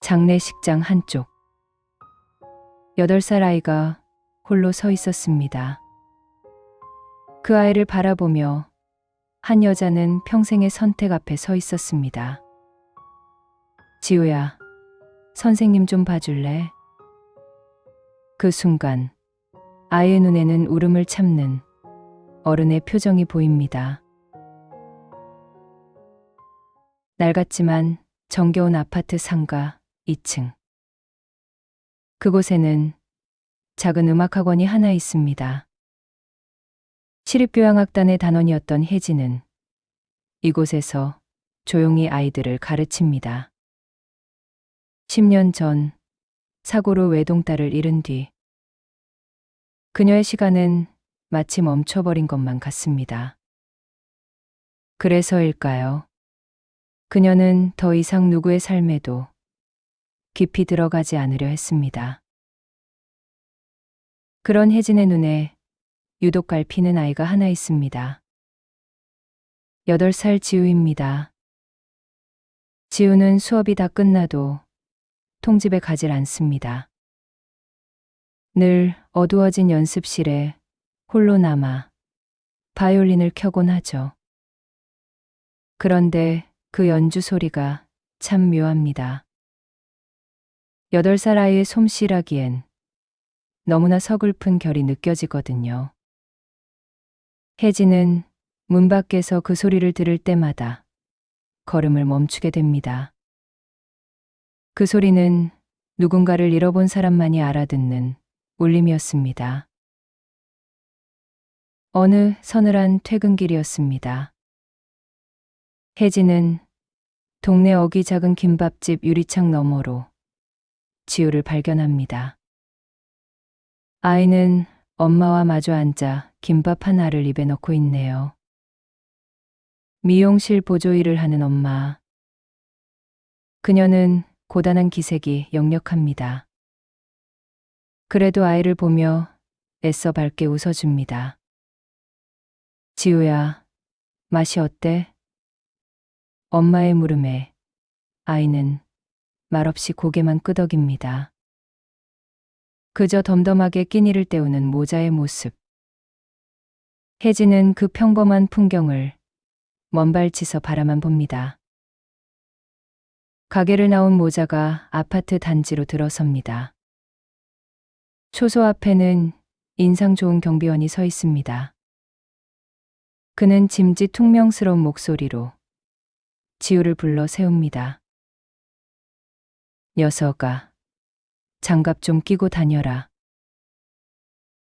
장례식장 한쪽. 8살 아이가 홀로 서 있었습니다. 그 아이를 바라보며 한 여자는 평생의 선택 앞에 서 있었습니다. 지우야, 선생님 좀 봐줄래? 그 순간 아이의 눈에는 울음을 참는 어른의 표정이 보입니다. 낡았지만 정겨운 아파트 상가 2층. 그곳에는 작은 음악학원이 하나 있습니다. 시립교향악단의 단원이었던 혜진은 이곳에서 조용히 아이들을 가르칩니다. 10년 전 사고로 외동딸을 잃은 뒤 그녀의 시간은 마치 멈춰버린 것만 같습니다. 그래서일까요? 그녀는 더 이상 누구의 삶에도 깊이 들어가지 않으려 했습니다. 그런 혜진의 눈에 유독 밟히는 아이가 하나 있습니다. 8살 지우입니다. 지우는 수업이 다 끝나도 통집에 가질 않습니다. 늘 어두워진 연습실에 홀로 남아 바이올린을 켜곤 하죠. 그런데 그 연주 소리가 참 묘합니다. 8살 아이의 솜씨라기엔 너무나 서글픈 결이 느껴지거든요. 혜진은 문 밖에서 그 소리를 들을 때마다 걸음을 멈추게 됩니다. 그 소리는 누군가를 잃어본 사람만이 알아듣는 울림이었습니다. 어느 서늘한 퇴근길이었습니다. 혜진은 동네 어기 작은 김밥집 유리창 너머로 지우를 발견합니다. 아이는 엄마와 마주 앉아 김밥 하나를 입에 넣고 있네요. 미용실 보조 일을 하는 엄마. 그녀는 고단한 기색이 역력합니다. 그래도 아이를 보며 애써 밝게 웃어줍니다. 지우야, 맛이 어때? 엄마의 물음에 아이는 말없이 고개만 끄덕입니다. 그저 덤덤하게 끼니를 때우는 모자의 모습. 혜진은 그 평범한 풍경을 먼발치서 바라만 봅니다. 가게를 나온 모자가 아파트 단지로 들어섭니다. 초소 앞에는 인상 좋은 경비원이 서 있습니다. 그는 짐짓 퉁명스러운 목소리로 지우를 불러 세웁니다. 녀석아, 장갑 좀 끼고 다녀라.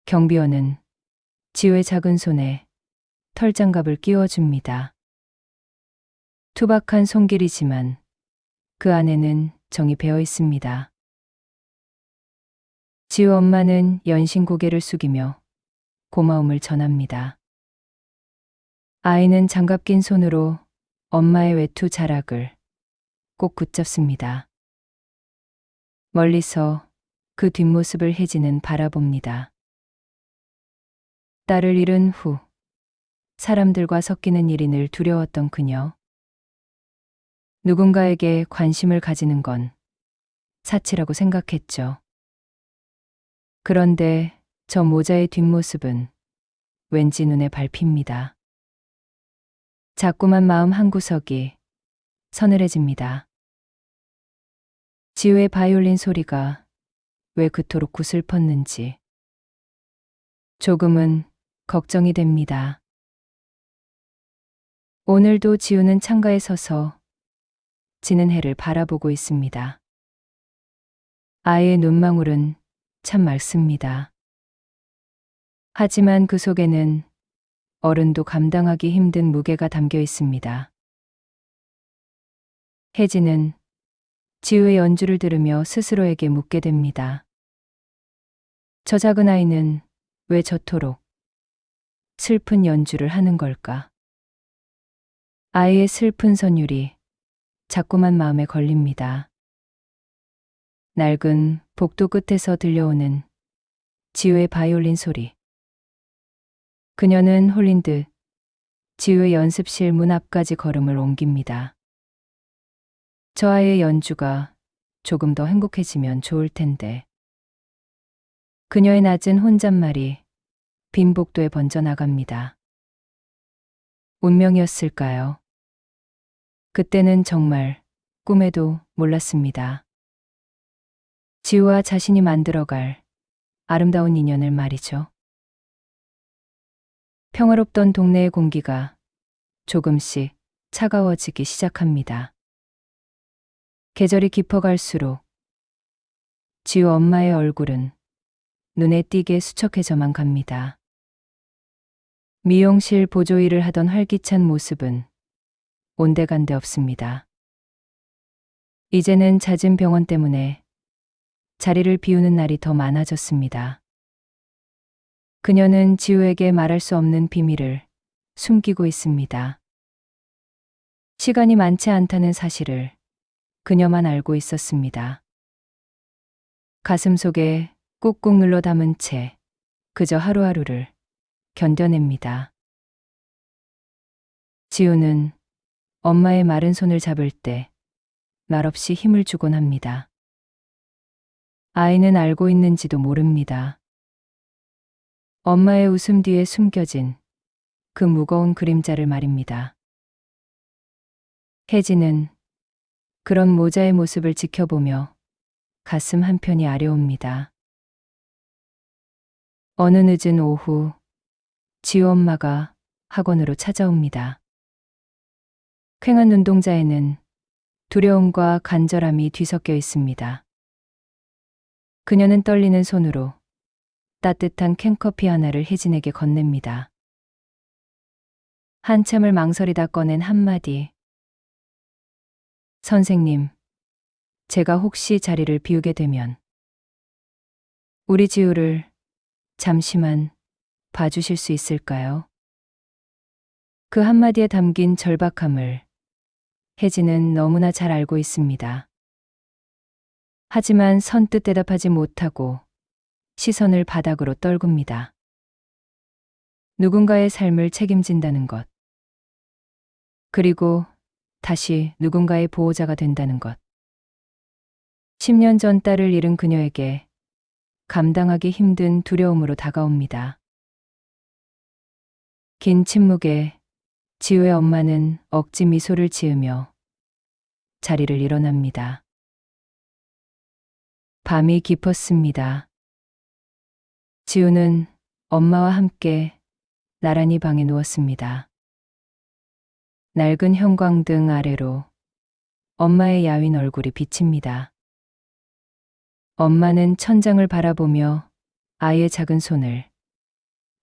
경비원은 지우의 작은 손에 털장갑을 끼워줍니다. 투박한 손길이지만 그 안에는 정이 배어 있습니다. 지우 엄마는 연신 고개를 숙이며 고마움을 전합니다. 아이는 장갑 낀 손으로 엄마의 외투 자락을 꼭 붙잡습니다. 멀리서 그 뒷모습을 혜진은 바라봅니다. 딸을 잃은 후 사람들과 섞이는 일이 늘 두려웠던 그녀. 누군가에게 관심을 가지는 건 사치라고 생각했죠. 그런데 저 모자의 뒷모습은 왠지 눈에 밟힙니다. 자꾸만 마음 한구석이 서늘해집니다. 지우의 바이올린 소리가 왜 그토록 구슬펐는지 조금은 걱정이 됩니다. 오늘도 지우는 창가에 서서 지는 해를 바라보고 있습니다. 아이의 눈망울은 참 맑습니다. 하지만 그 속에는 어른도 감당하기 힘든 무게가 담겨 있습니다. 혜진은 지우의 연주를 들으며 스스로에게 묻게 됩니다. 저 작은 아이는 왜 저토록 슬픈 연주를 하는 걸까? 아이의 슬픈 선율이 자꾸만 마음에 걸립니다. 낡은 복도 끝에서 들려오는 지우의 바이올린 소리. 그녀는 홀린 듯 지우의 연습실 문 앞까지 걸음을 옮깁니다. 저 아이의 연주가 조금 더 행복해지면 좋을 텐데. 그녀의 낮은 혼잣말이 빈 복도에 번져나갑니다. 운명이었을까요? 그때는 정말 꿈에도 몰랐습니다. 지우와 자신이 만들어갈 아름다운 인연을 말이죠. 평화롭던 동네의 공기가 조금씩 차가워지기 시작합니다. 계절이 깊어갈수록 지우 엄마의 얼굴은 눈에 띄게 수척해져만 갑니다. 미용실 보조 일을 하던 활기찬 모습은 온데간데 없습니다. 이제는 잦은 병원 때문에 자리를 비우는 날이 더 많아졌습니다. 그녀는 지우에게 말할 수 없는 비밀을 숨기고 있습니다. 시간이 많지 않다는 사실을 그녀만 알고 있었습니다. 가슴 속에 꾹꾹 눌러 담은 채 그저 하루하루를 견뎌냅니다. 지우는 엄마의 마른 손을 잡을 때 말없이 힘을 주곤 합니다. 아이는 알고 있는지도 모릅니다. 엄마의 웃음 뒤에 숨겨진 그 무거운 그림자를 말입니다. 혜진은 그런 모자의 모습을 지켜보며 가슴 한편이 아려옵니다. 어느 늦은 오후, 지우 엄마가 학원으로 찾아옵니다. 퀭한 눈동자에는 두려움과 간절함이 뒤섞여 있습니다. 그녀는 떨리는 손으로 따뜻한 캔커피 하나를 혜진에게 건넵니다. 한참을 망설이다 꺼낸 한마디. 선생님, 제가 혹시 자리를 비우게 되면 우리 지우를 잠시만 봐주실 수 있을까요? 그 한마디에 담긴 절박함을 혜진은 너무나 잘 알고 있습니다. 하지만 선뜻 대답하지 못하고 시선을 바닥으로 떨굽니다. 누군가의 삶을 책임진다는 것. 그리고 다시 누군가의 보호자가 된다는 것. 10년 전 딸을 잃은 그녀에게 감당하기 힘든 두려움으로 다가옵니다. 긴 침묵에 지우의 엄마는 억지 미소를 지으며 자리를 일어납니다. 밤이 깊었습니다. 지우는 엄마와 함께 나란히 방에 누웠습니다. 낡은 형광등 아래로 엄마의 야윈 얼굴이 비칩니다. 엄마는 천장을 바라보며 아이의 작은 손을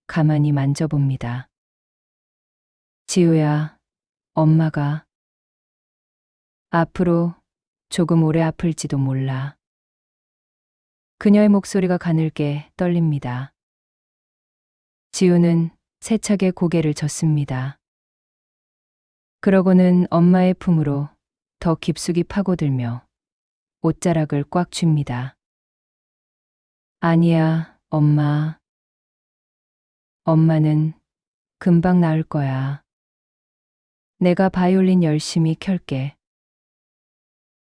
가만히 만져봅니다. 지우야, 엄마가 앞으로 조금 오래 아플지도 몰라. 그녀의 목소리가 가늘게 떨립니다. 지우는 세차게 고개를 젓습니다. 그러고는 엄마의 품으로 더 깊숙이 파고들며 옷자락을 꽉 쥡니다. 아니야, 엄마. 엄마는 금방 나을 거야. 내가 바이올린 열심히 켤게.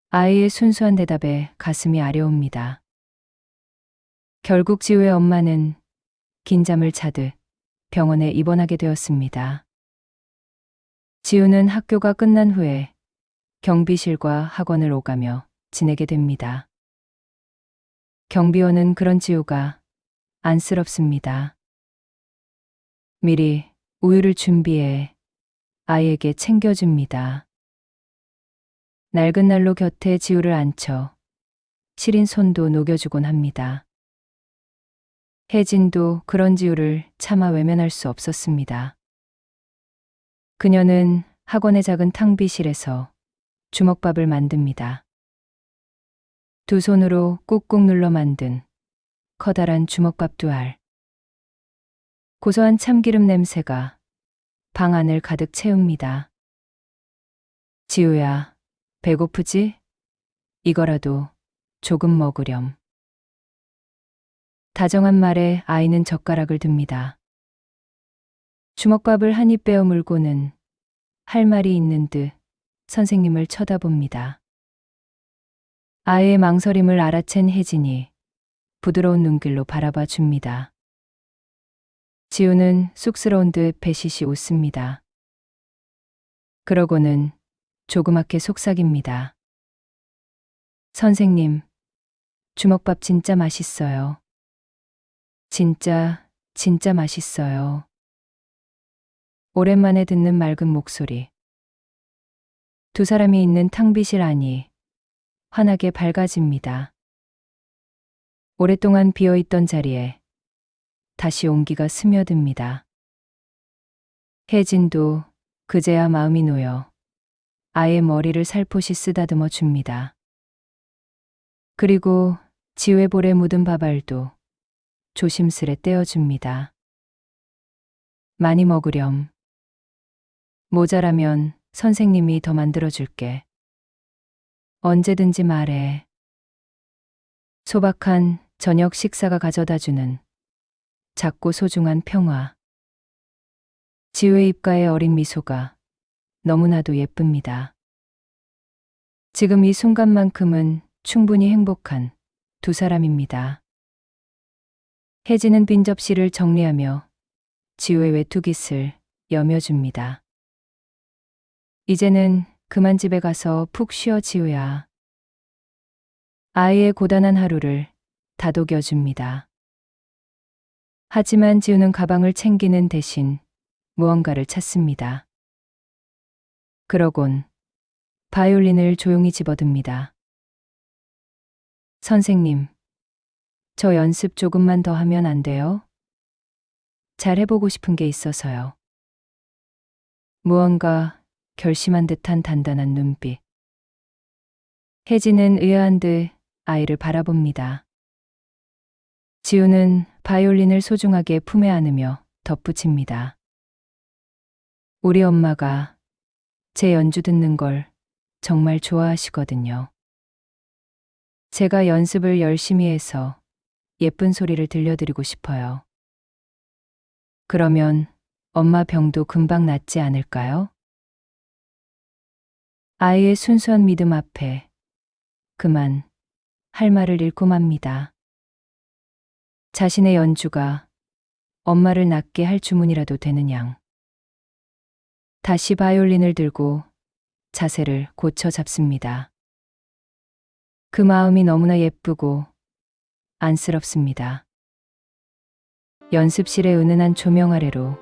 아이의 순수한 대답에 가슴이 아려옵니다. 결국 지우의 엄마는 긴 잠을 자듯 병원에 입원하게 되었습니다. 지우는 학교가 끝난 후에 경비실과 학원을 오가며 지내게 됩니다. 경비원은 그런 지우가 안쓰럽습니다. 미리 우유를 준비해 아이에게 챙겨줍니다. 낡은 난로 곁에 지우를 앉혀 시린 손도 녹여주곤 합니다. 혜진도 그런 지우를 차마 외면할 수 없었습니다. 그녀는 학원의 작은 탕비실에서 주먹밥을 만듭니다. 두 손으로 꾹꾹 눌러 만든 커다란 주먹밥 두 알. 고소한 참기름 냄새가 방 안을 가득 채웁니다. 지우야, 배고프지? 이거라도 조금 먹으렴. 다정한 말에 아이는 젓가락을 듭니다. 주먹밥을 한 입 베어 물고는 할 말이 있는 듯 선생님을 쳐다봅니다. 아이의 망설임을 알아챈 혜진이 부드러운 눈길로 바라봐 줍니다. 지우는 쑥스러운 듯 배시시 웃습니다. 그러고는 조그맣게 속삭입니다. 선생님, 주먹밥 진짜 맛있어요. 진짜 맛있어요. 오랜만에 듣는 맑은 목소리. 두 사람이 있는 탕비실 안이 환하게 밝아집니다. 오랫동안 비어있던 자리에 다시 온기가 스며듭니다. 혜진도 그제야 마음이 놓여 아이의 머리를 살포시 쓰다듬어 줍니다. 그리고 지우의 볼에 묻은 밥알도 조심스레 떼어줍니다. 많이 먹으렴. 모자라면 선생님이 더 만들어줄게. 언제든지 말해. 소박한 저녁 식사가 가져다주는 작고 소중한 평화. 지우의 입가에 어린 미소가 너무나도 예쁩니다. 지금 이 순간만큼은 충분히 행복한 두 사람입니다. 혜진은 빈 접시를 정리하며 지우의 외투깃을 여며줍니다. 이제는 그만 집에 가서 푹 쉬어 지우야. 아이의 고단한 하루를 다독여줍니다. 하지만 지우는 가방을 챙기는 대신 무언가를 찾습니다. 그러곤 바이올린을 조용히 집어듭니다. 선생님, 저 연습 조금만 더 하면 안 돼요? 잘 해보고 싶은 게 있어서요. 무언가 결심한 듯한 단단한 눈빛. 혜진은 의아한 듯 아이를 바라봅니다. 지우는 바이올린을 소중하게 품에 안으며 덧붙입니다. 우리 엄마가 제 연주 듣는 걸 정말 좋아하시거든요. 제가 연습을 열심히 해서 예쁜 소리를 들려드리고 싶어요. 그러면 엄마 병도 금방 낫지 않을까요? 아이의 순수한 믿음 앞에 그만 할 말을 잃고 맙니다. 자신의 연주가 엄마를 낫게 할 주문이라도 되는 양. 다시 바이올린을 들고 자세를 고쳐 잡습니다. 그 마음이 너무나 예쁘고 안쓰럽습니다. 연습실의 은은한 조명 아래로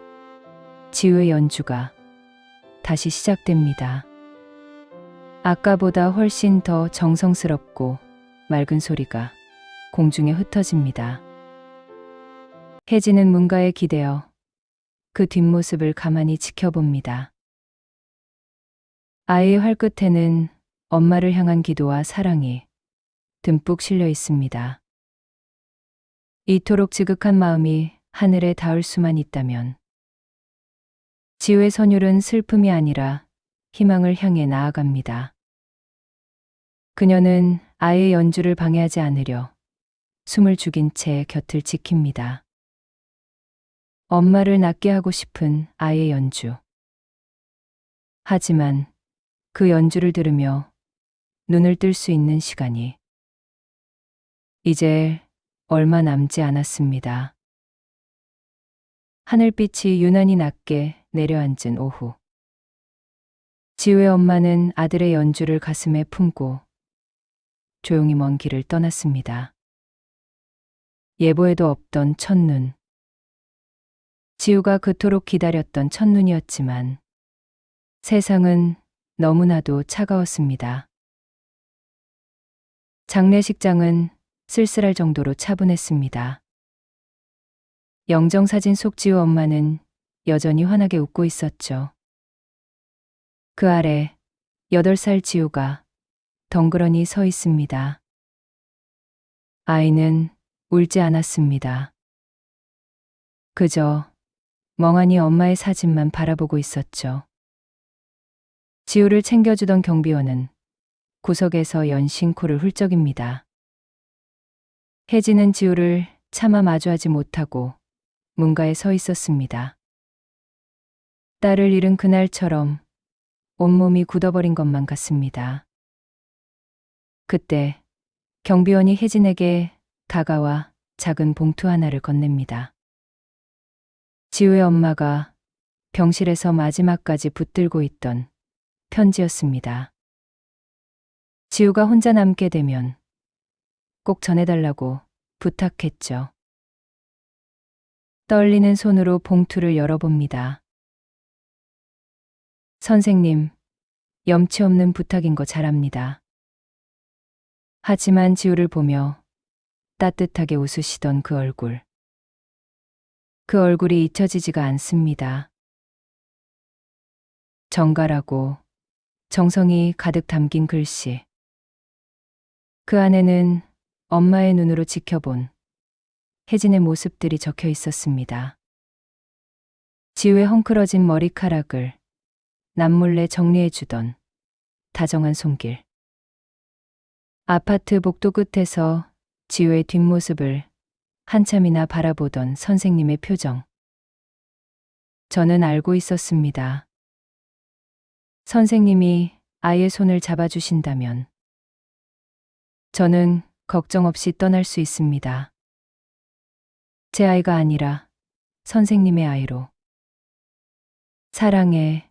지우의 연주가 다시 시작됩니다. 아까보다 훨씬 더 정성스럽고 맑은 소리가 공중에 흩어집니다. 혜진은 문가에 기대어 그 뒷모습을 가만히 지켜봅니다. 아이의 활끝에는 엄마를 향한 기도와 사랑이 듬뿍 실려 있습니다. 이토록 지극한 마음이 하늘에 닿을 수만 있다면 지우의 선율은 슬픔이 아니라 희망을 향해 나아갑니다. 그녀는 아이의 연주를 방해하지 않으려 숨을 죽인 채 곁을 지킵니다. 엄마를 낫게 하고 싶은 아이의 연주. 하지만 그 연주를 들으며 눈을 뜰 수 있는 시간이 이제 얼마 남지 않았습니다. 하늘빛이 유난히 낮게 내려앉은 오후. 지우의 엄마는 아들의 연주를 가슴에 품고 조용히 먼 길을 떠났습니다. 예보에도 없던 첫눈. 지우가 그토록 기다렸던 첫눈이었지만 세상은 너무나도 차가웠습니다. 장례식장은 쓸쓸할 정도로 차분했습니다. 영정사진 속 지우 엄마는 여전히 환하게 웃고 있었죠. 그 아래 8살 지우가 덩그러니 서 있습니다. 아이는 울지 않았습니다. 그저 멍하니 엄마의 사진만 바라보고 있었죠. 지우를 챙겨주던 경비원은 구석에서 연신 코를 훌쩍입니다. 혜진은 지우를 차마 마주하지 못하고 문가에 서 있었습니다. 딸을 잃은 그날처럼 온몸이 굳어버린 것만 같습니다. 그때 경비원이 혜진에게 다가와 작은 봉투 하나를 건넵니다. 지우의 엄마가 병실에서 마지막까지 붙들고 있던 편지였습니다. 지우가 혼자 남게 되면 꼭 전해달라고 부탁했죠. 떨리는 손으로 봉투를 열어봅니다. 선생님, 염치 없는 부탁인 거 잘 압니다. 하지만 지우를 보며 따뜻하게 웃으시던 그 얼굴. 그 얼굴이 잊혀지지가 않습니다. 정갈하고 정성이 가득 담긴 글씨. 그 안에는 엄마의 눈으로 지켜본 혜진의 모습들이 적혀 있었습니다. 지우의 헝클어진 머리카락을 남몰래 정리해주던 다정한 손길. 아파트 복도 끝에서 지우의 뒷모습을 한참이나 바라보던 선생님의 표정. 저는 알고 있었습니다. 선생님이 아이의 손을 잡아주신다면 저는 걱정 없이 떠날 수 있습니다. 제 아이가 아니라 선생님의 아이로 사랑해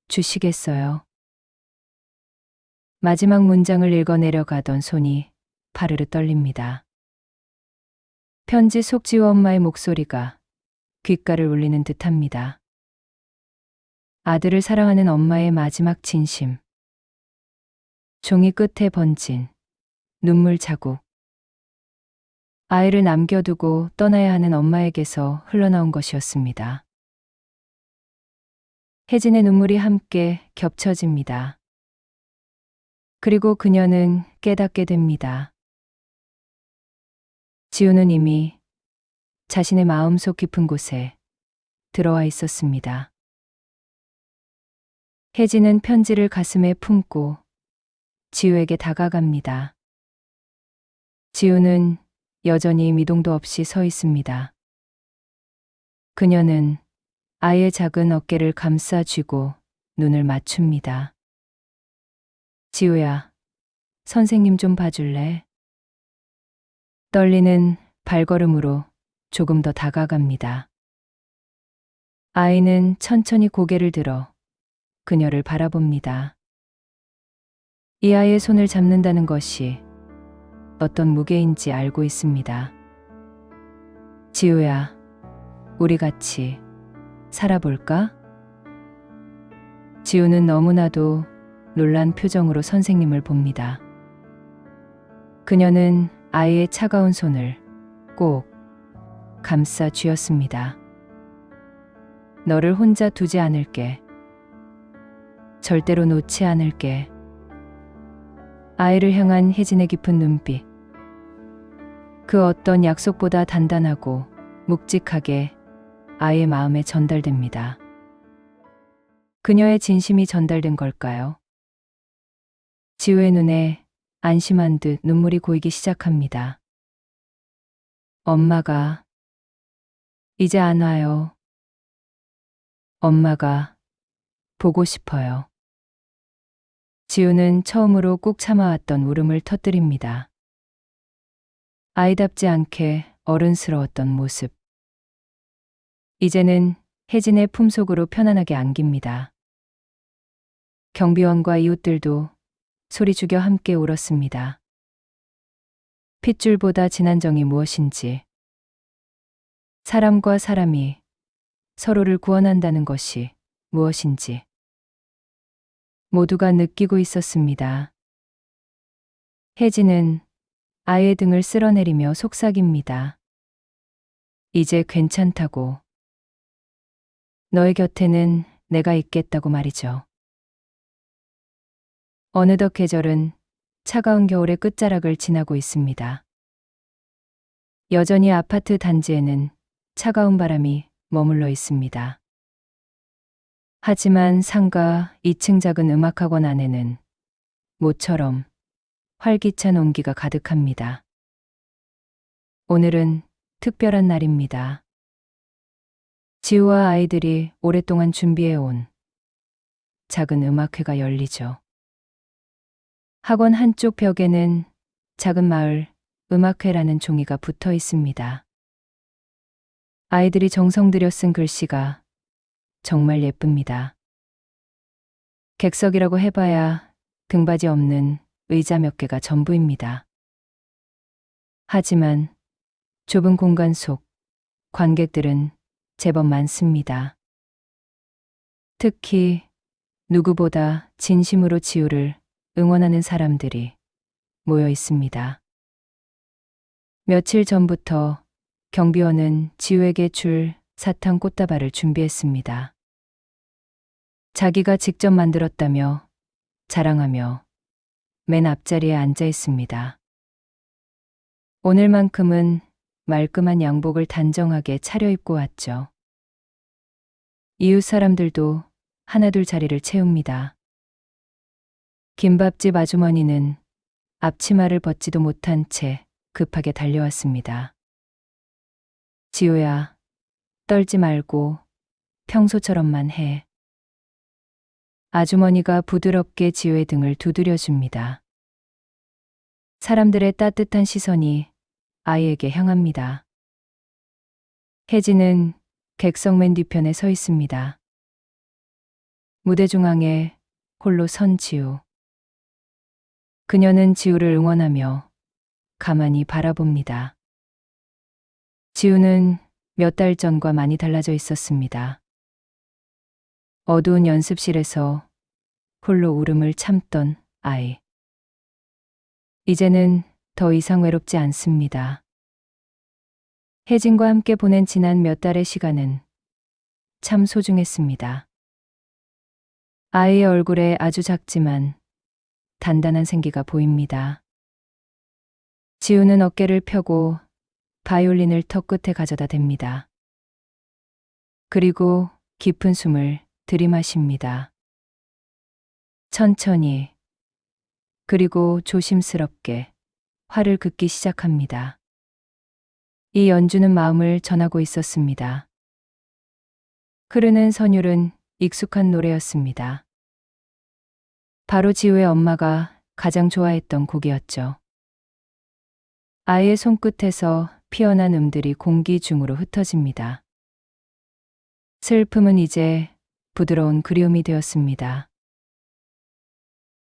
주시겠어요? 마지막 문장을 읽어 내려가던 손이 파르르 떨립니다. 편지 속 지우 엄마의 목소리가 귓가를 울리는 듯합니다. 아들을 사랑하는 엄마의 마지막 진심. 종이 끝에 번진 눈물 자국. 아이를 남겨두고 떠나야 하는 엄마에게서 흘러나온 것이었습니다. 혜진의 눈물이 함께 겹쳐집니다. 그리고 그녀는 깨닫게 됩니다. 지우는 이미 자신의 마음속 깊은 곳에 들어와 있었습니다. 혜진은 편지를 가슴에 품고 지우에게 다가갑니다. 지우는 여전히 미동도 없이 서 있습니다. 그녀는 아이의 작은 어깨를 감싸 쥐고 눈을 맞춥니다. 지우야, 선생님 좀 봐줄래? 떨리는 발걸음으로 조금 더 다가갑니다. 아이는 천천히 고개를 들어 그녀를 바라봅니다. 이 아이의 손을 잡는다는 것이 어떤 무게인지 알고 있습니다. 지우야, 우리 같이 살아볼까? 지우는 너무나도 놀란 표정으로 선생님을 봅니다. 그녀는 아이의 차가운 손을 꼭 감싸 쥐었습니다. 너를 혼자 두지 않을게. 절대로 놓지 않을게. 아이를 향한 혜진의 깊은 눈빛. 그 어떤 약속보다 단단하고 묵직하게 아이의 마음에 전달됩니다. 그녀의 진심이 전달된 걸까요? 지우의 눈에 안심한 듯 눈물이 고이기 시작합니다. 엄마가 이제 안 와요. 엄마가 보고 싶어요. 지우는 처음으로 꾹 참아왔던 울음을 터뜨립니다. 아이답지 않게 어른스러웠던 모습. 이제는 혜진의 품속으로 편안하게 안깁니다. 경비원과 이웃들도 소리 죽여 함께 울었습니다. 핏줄보다 진한 정이 무엇인지, 사람과 사람이 서로를 구원한다는 것이 무엇인지 모두가 느끼고 있었습니다. 혜진은 아이의 등을 쓸어내리며 속삭입니다. 이제 괜찮다고. 너의 곁에는 내가 있겠다고 말이죠. 어느덧 계절은 차가운 겨울의 끝자락을 지나고 있습니다. 여전히 아파트 단지에는 차가운 바람이 머물러 있습니다. 하지만 상가 2층 작은 음악학원 안에는 모처럼 활기찬 온기가 가득합니다. 오늘은 특별한 날입니다. 지우와 아이들이 오랫동안 준비해온 작은 음악회가 열리죠. 학원 한쪽 벽에는 작은 마을 음악회라는 종이가 붙어 있습니다. 아이들이 정성 들여 쓴 글씨가 정말 예쁩니다. 객석이라고 해봐야 등받이 없는 의자 몇 개가 전부입니다. 하지만 좁은 공간 속 관객들은 제법 많습니다. 특히 누구보다 진심으로 지우를 응원하는 사람들이 모여 있습니다. 며칠 전부터 경비원은 지우에게 줄 사탕 꽃다발을 준비했습니다. 자기가 직접 만들었다며 자랑하며 맨 앞자리에 앉아 있습니다. 오늘만큼은 말끔한 양복을 단정하게 차려입고 왔죠. 이웃 사람들도 하나둘 자리를 채웁니다. 김밥집 아주머니는 앞치마를 벗지도 못한 채 급하게 달려왔습니다. 지우야, 떨지 말고 평소처럼만 해. 아주머니가 부드럽게 지우의 등을 두드려줍니다. 사람들의 따뜻한 시선이 아이에게 향합니다. 혜진은 객석 맨 뒤편에 서 있습니다. 무대 중앙에 홀로 선 지우. 그녀는 지우를 응원하며 가만히 바라봅니다. 지우는 몇 달 전과 많이 달라져 있었습니다. 어두운 연습실에서 홀로 울음을 참던 아이. 이제는 더 이상 외롭지 않습니다. 혜진과 함께 보낸 지난 몇 달의 시간은 참 소중했습니다. 아이의 얼굴에 아주 작지만 단단한 생기가 보입니다. 지우는 어깨를 펴고 바이올린을 턱 끝에 가져다 댑니다. 그리고 깊은 숨을 들이마십니다. 천천히, 그리고 조심스럽게 활을 긋기 시작합니다. 이 연주는 마음을 전하고 있었습니다. 흐르는 선율은 익숙한 노래였습니다. 바로 지우의 엄마가 가장 좋아했던 곡이었죠. 아이의 손끝에서 피어난 음들이 공기 중으로 흩어집니다. 슬픔은 이제 부드러운 그리움이 되었습니다.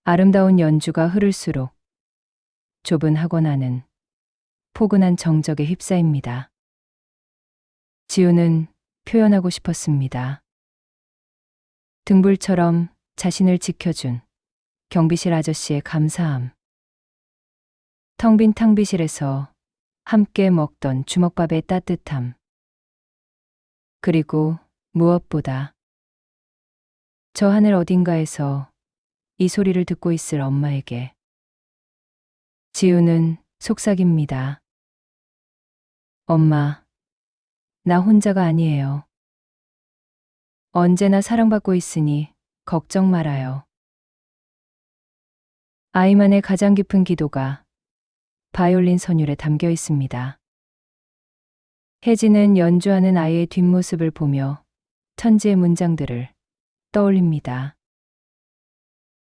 아름다운 연주가 흐를수록 좁은 학원 안은 포근한 정적에 휩싸입니다. 지우는 표현하고 싶었습니다. 등불처럼 자신을 지켜준 경비실 아저씨의 감사함. 텅 빈 탕비실에서 함께 먹던 주먹밥의 따뜻함. 그리고 무엇보다 저 하늘 어딘가에서 이 소리를 듣고 있을 엄마에게 지우는 속삭입니다. 엄마, 나 혼자가 아니에요. 언제나 사랑받고 있으니 걱정 말아요. 아이만의 가장 깊은 기도가 바이올린 선율에 담겨 있습니다. 혜진은 연주하는 아이의 뒷모습을 보며 천지의 문장들을 떠올립니다.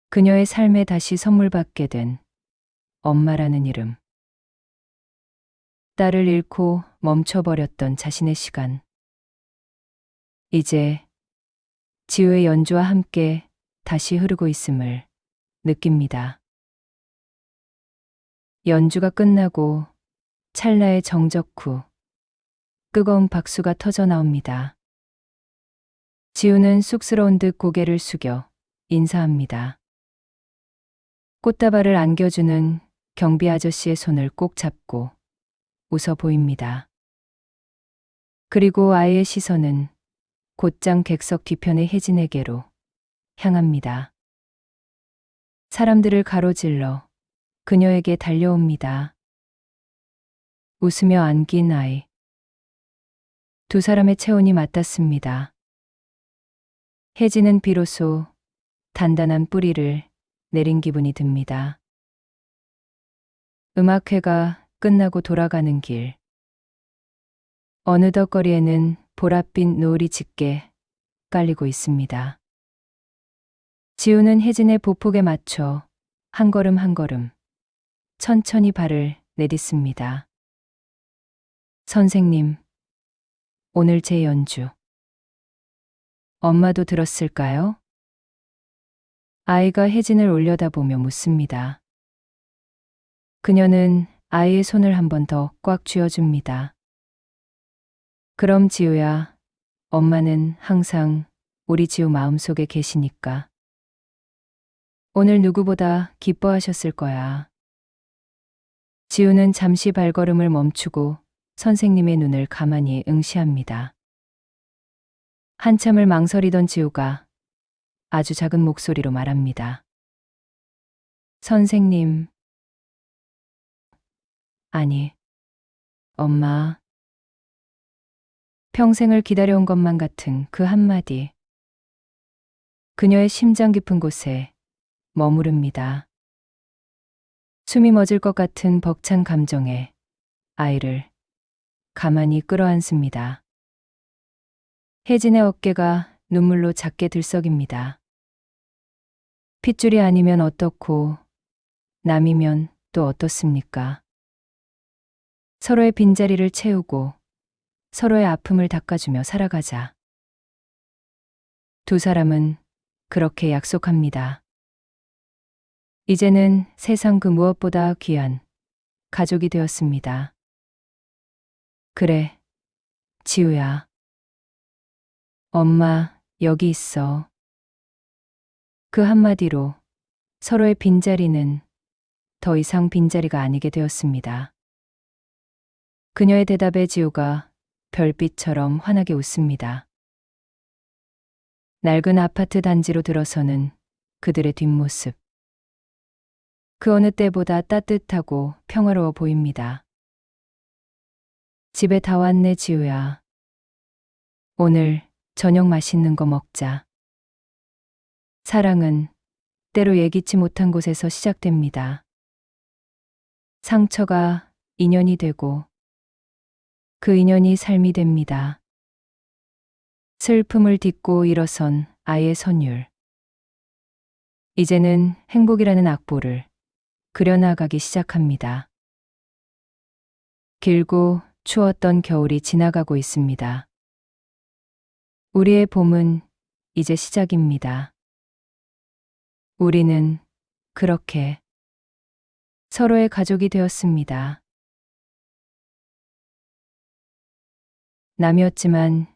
그녀의 삶에 다시 선물 받게 된 엄마라는 이름. 딸을 잃고 멈춰버렸던 자신의 시간. 이제 지우의 연주와 함께 다시 흐르고 있음을 느낍니다. 연주가 끝나고 찰나의 정적 후 뜨거운 박수가 터져 나옵니다. 지우는 쑥스러운 듯 고개를 숙여 인사합니다. 꽃다발을 안겨주는 경비 아저씨의 손을 꼭 잡고 웃어 보입니다. 그리고 아이의 시선은 곧장 객석 뒤편의 혜진에게로 향합니다. 사람들을 가로질러 그녀에게 달려옵니다. 웃으며 안긴 아이. 두 사람의 체온이 맞닿습니다. 혜진은 비로소 단단한 뿌리를 내린 기분이 듭니다. 음악회가 끝나고 돌아가는 길. 어느덧 거리에는 보랏빛 노을이 짙게 깔리고 있습니다. 지우는 혜진의 보폭에 맞춰 한 걸음 한 걸음 천천히 발을 내딛습니다. 선생님, 오늘 제 연주. 엄마도 들었을까요? 아이가 혜진을 올려다보며 묻습니다. 그녀는 아이의 손을 한 번 더 꽉 쥐어줍니다. 그럼 지우야, 엄마는 항상 우리 지우 마음속에 계시니까. 오늘 누구보다 기뻐하셨을 거야. 지우는 잠시 발걸음을 멈추고 선생님의 눈을 가만히 응시합니다. 한참을 망설이던 지우가 아주 작은 목소리로 말합니다. 선생님. 아니, 엄마. 평생을 기다려온 것만 같은 그 한마디. 그녀의 심장 깊은 곳에 머무릅니다. 숨이 멎을 것 같은 벅찬 감정에 아이를 가만히 끌어안습니다. 혜진의 어깨가 눈물로 작게 들썩입니다. 핏줄이 아니면 어떻고 남이면 또 어떻습니까? 서로의 빈자리를 채우고 서로의 아픔을 닦아주며 살아가자. 두 사람은 그렇게 약속합니다. 이제는 세상 그 무엇보다 귀한 가족이 되었습니다. 그래, 지우야. 엄마, 여기 있어. 그 한마디로 서로의 빈자리는 더 이상 빈자리가 아니게 되었습니다. 그녀의 대답에 지우가 별빛처럼 환하게 웃습니다. 낡은 아파트 단지로 들어서는 그들의 뒷모습. 그 어느 때보다 따뜻하고 평화로워 보입니다. 집에 다 왔네, 지우야. 오늘 저녁 맛있는 거 먹자. 사랑은 때로 예기치 못한 곳에서 시작됩니다. 상처가 인연이 되고 그 인연이 삶이 됩니다. 슬픔을 딛고 일어선 아이의 선율. 이제는 행복이라는 악보를 그려나가기 시작합니다. 길고 추웠던 겨울이 지나가고 있습니다. 우리의 봄은 이제 시작입니다. 우리는 그렇게 서로의 가족이 되었습니다. 남이었지만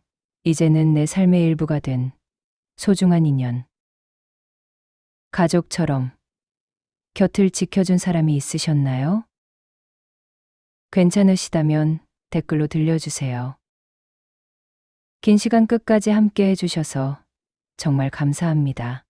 이제는 내 삶의 일부가 된 소중한 인연. 가족처럼 곁을 지켜준 사람이 있으셨나요? 괜찮으시다면 댓글로 들려주세요. 긴 시간 끝까지 함께 해주셔서 정말 감사합니다.